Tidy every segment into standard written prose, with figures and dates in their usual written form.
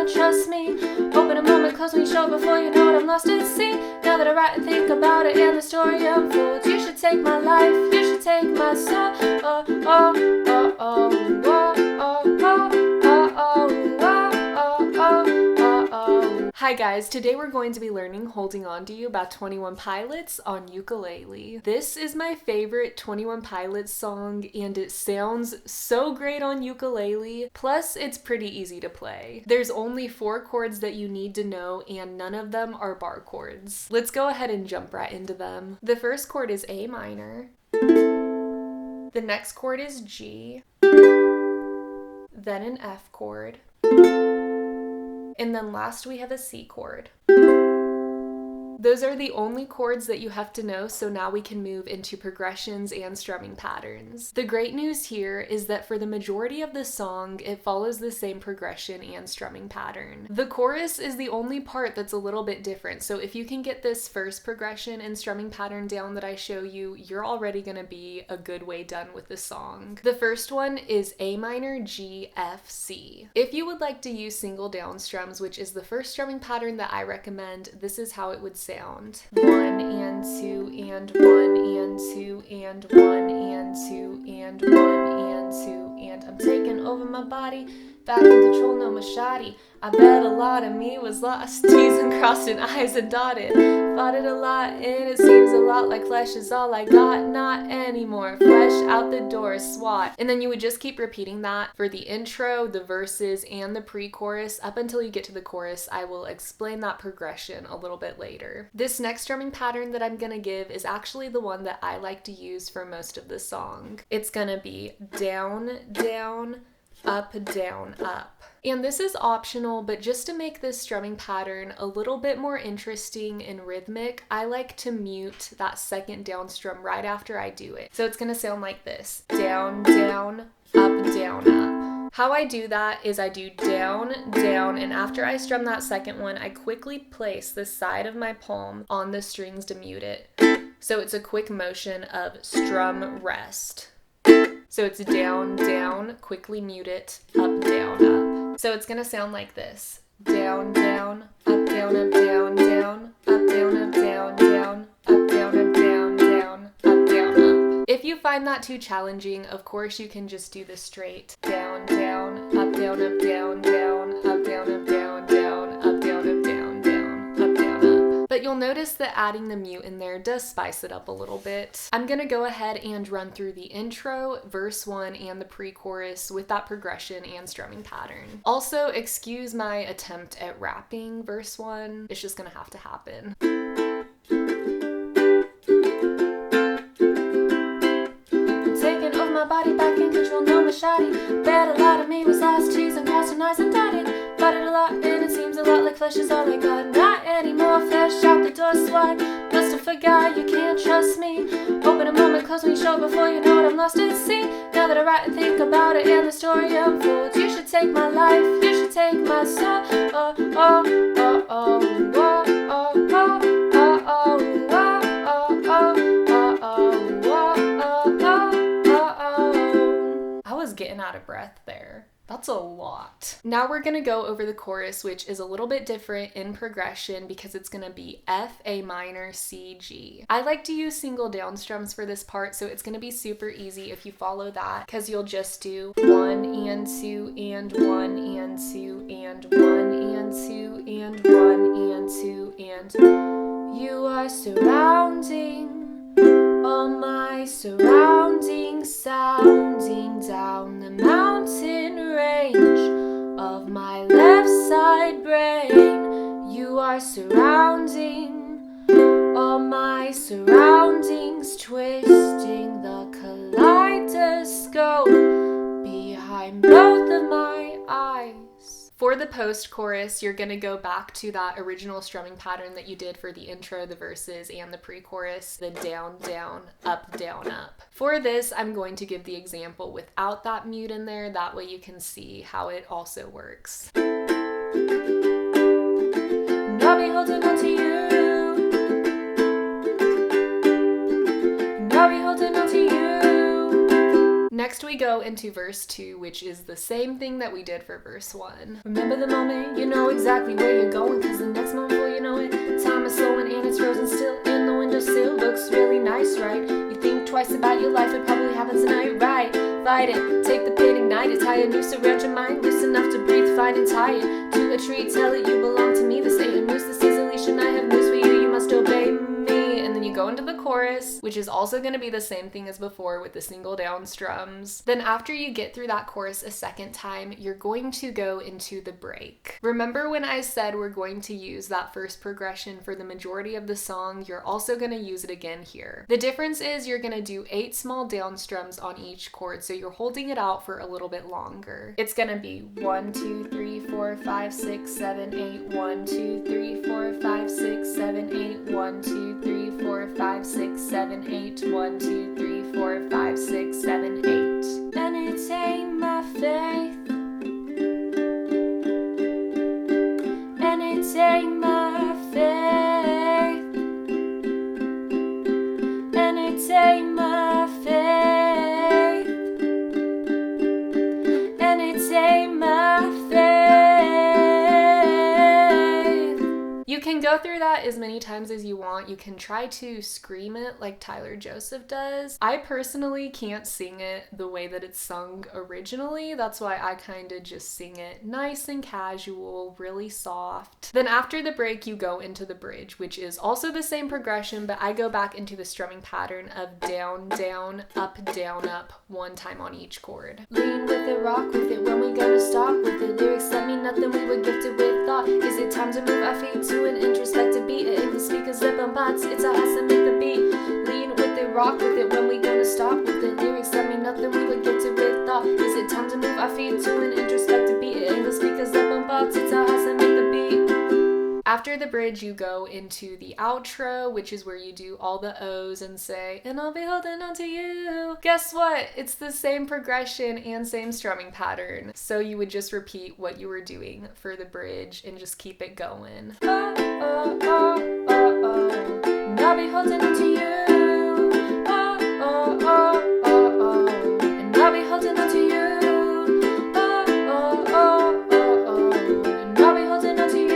can't trust me. Open a moment, close when you show before you know it, I'm lost at sea. Now that I write and think about it and the story unfolds, you should take my life, you should take my soul. Oh, oh, oh, oh, oh, oh, oh, oh, oh, oh, oh, oh, oh. Hi guys, today we're going to be learning Holding On to You by 21 Pilots on ukulele. This is my favorite 21 Pilots song and it sounds so great on ukulele, plus it's pretty easy to play. There's only 4 chords that you need to know and none of them are bar chords. Let's go ahead and jump right into them. The first chord is A minor. The next chord is G. Then an F chord. And then last we have a C chord. Those are the only chords that you have to know, so now we can move into progressions and strumming patterns. The great news here is that for the majority of the song, it follows the same progression and strumming pattern. The chorus is the only part that's a little bit different, so if you can get this first progression and strumming pattern down that I show you, you're already gonna be a good way done with the song. The first one is A minor, G, F, C. If you would like to use single down strums, which is the first strumming pattern that I recommend, this is how it would sound. 1 and 2 and 1 and 2 and 1 and 2 and 1 and 2 and I'm taking over my body, back in control, no machete. I bet a lot of me was lost, T's and crossed and I's and dotted. Fought it a lot and it seems a lot like flesh is all I got, not anymore. Flesh out the door, swat. And then you would just keep repeating that for the intro, the verses, and the pre-chorus up until you get to the chorus. I will explain that progression a little bit later. This next strumming pattern that I'm gonna give is actually the one that I like to use for most of the song. It's gonna be down, down, up, down, up. And this is optional, but just to make this strumming pattern a little bit more interesting and rhythmic, I like to mute that second down strum right after I do it. So it's gonna sound like this. Down, down, up, down, up. How I do that is I do down, down, and after I strum that second one, I quickly place the side of my palm on the strings to mute it. So it's a quick motion of strum, rest. So it's down, down, quickly mute it, up, down, up. So it's gonna sound like this. Down, down, up, down, up, down, down, up, down, up, down, down, up, down, up, down, down, up, down, up. If you find that too challenging, of course you can just do the straight. Down, down, up, down, up, down, down, up, down, up, down, down, up, down, up, down, down, up, down, up. But you'll notice that adding the mute in there does spice it up a little bit. I'm gonna go ahead and run through the intro, verse 1, and the pre-chorus with that progression and strumming pattern. Also, excuse my attempt at rapping verse 1. It's just gonna have to happen. Taking over my body, back in control, no machete. Bet a lot of me was lost, T's and crossed and I's and dotted. Fought it a lot and it seems a lot like flesh is all I got. Not anymore, flesh out the door, swat. Must have forgot you can't trust me. Open a moment, close when you show before you know it, I'm lost at sea. Now that I write and think about it and the story unfolds, you should take my life, you should take my soul. Oh, oh, oh, oh, oh, oh, oh, oh, oh, oh, oh, oh. I was getting out of breath there. That's a lot. Now we're gonna go over the chorus, which is a little bit different in progression because it's gonna be F, A minor, C, G. I like to use single down strums for this part, so it's gonna be super easy if you follow that because you'll just do 1 and 2 and 1 and 2 and 1 and 2 and 1 and 2 and you are surrounding all my surroundings, sounding down the mountain range of my left side brain. You are surrounding all my surroundings, twisting the kaleidoscope behind both of my eyes. For the post-chorus, you're gonna go back to that original strumming pattern that you did for the intro, the verses, and the pre-chorus, the down, down, up, down, up. For this, I'm going to give the example without that mute in there, that way you can see how it also works. And I'll be holding on to you. And I'll be holding on to you. Next we go into verse 2, which is the same thing that we did for verse 1. Remember the moment, you know exactly where you're going, cause the next moment before you know it, time is slowing and it's frozen still in the windowsill. Looks really nice, right? You think twice about your life, it probably happens tonight, right? Fight it, take the pain, ignite it, tie a noose around your mind, loose enough to breathe, find and tie it to a tree, tell it you belong to me. This ain't a noose, this is Elise, and I have news for you, you must obey me. And then you go into the chorus, which is also going to be the same thing as before with the single down strums. Then after you get through that chorus a second time, you're going to go into the break. Remember when I said we're going to use that first progression for the majority of the song? You're also going to use it again here. The difference is you're going to do 8 small down strums on each chord, so you're holding it out for a little bit longer. It's going to be 1, 2, 3, 4, 5, 6, 7, 8, 1, 2, 3, 4, 5, 6, 7, 8, 1, 2, 3, 4, 5, 6, 7, 8, 1, 2, 3, 4, 5, 6, 7, 8. And it ain't my faith, and it ain't my faith, and it ain't my faith, and it ain't my faith. You can go through that as many times as you want. You can try to scream it like Tyler Joseph does. I personally can't sing it the way that it's sung originally. That's why I kind of just sing it nice and casual, really soft. Then after the break, you go into the bridge, which is also the same progression, but I go back into the strumming pattern of down, down, up, one time on each chord. Lean with it, rock with it, when we gonna stop with it? Lyrics that mean nothing, we were gifted with thought. Is it time to move our feet to an introspective beat? In the speakers lip and bots, it's a house to make the beat. Lean with it, rock with it, when we gonna stop with it? Lyrics that mean nothing, we were gifted with thought. Is it time to move our feet to an introspective beat? In the speakers lip and bots, it's a house to make the beat. After the bridge, you go into the outro, which is where you do all the O's and say, and I'll be holding on to you. Guess what? It's the same progression and same strumming pattern. So you would just repeat what you were doing for the bridge and just keep it going. Oh, oh, oh, oh, oh. And I'll be holding on to you. Oh, oh, oh, oh, oh. And I'll be holding on to you. Oh, oh, oh, oh, oh. And I'll be holding on to you.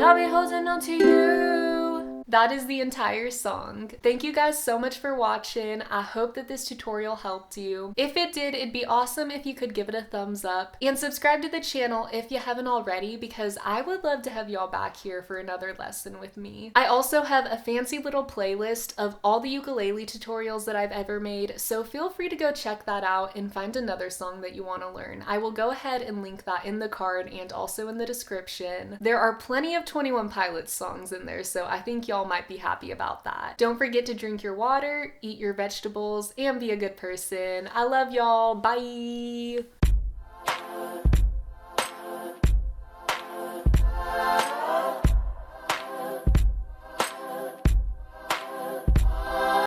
I'll be holding on to you. That is the entire song. Thank you guys so much for watching. I hope that this tutorial helped you. If it did, it'd be awesome if you could give it a thumbs up and subscribe to the channel if you haven't already, because I would love to have y'all back here for another lesson with me. I also have a fancy little playlist of all the ukulele tutorials that I've ever made, so feel free to go check that out and find another song that you want to learn. I will go ahead and link that in the card and also in the description. There are plenty of 21 Pilots songs in there, so I think y'all might be happy about that. Don't forget to drink your water, eat your vegetables, and be a good person. I love y'all. Bye!